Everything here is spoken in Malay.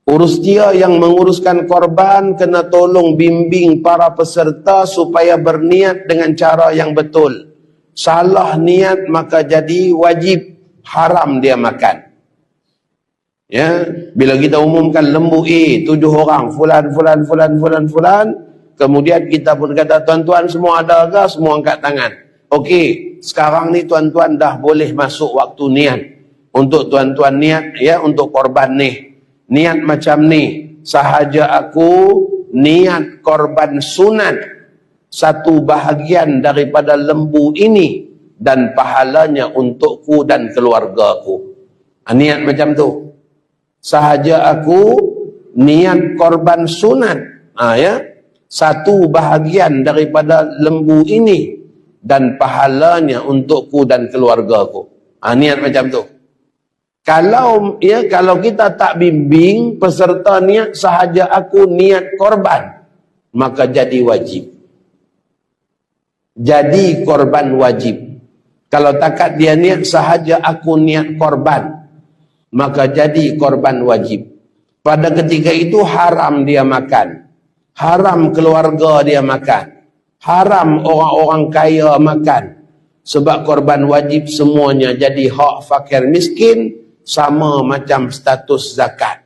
Urus dia yang menguruskan korban kena tolong bimbing para peserta supaya berniat dengan cara yang betul. Salah niat maka jadi wajib, haram dia makan. Ya, bila kita umumkan lembu A 7 orang, fulan, kemudian kita pun kata tuan-tuan semua ada ke? Semua angkat tangan. Okey, sekarang ni tuan-tuan dah boleh masuk waktu niat. Untuk tuan-tuan niat ya untuk korban ni. Niat macam ni, sahaja aku niat korban sunat satu bahagian daripada lembu ini dan pahalanya untukku dan keluargaku. Niat macam tu. Sahaja aku niat korban sunat ya, satu bahagian daripada lembu ini dan pahalanya untukku dan keluargaku. Niat macam tu. Kalau kita tak bimbing peserta niat sahaja aku niat korban, maka jadi wajib. Jadi korban wajib. Kalau takat dia niat sahaja aku niat korban, maka jadi korban wajib. Pada ketika itu haram dia makan. Haram keluarga dia makan. Haram orang-orang kaya makan. Sebab korban wajib semuanya jadi hak fakir miskin, sama macam status zakat.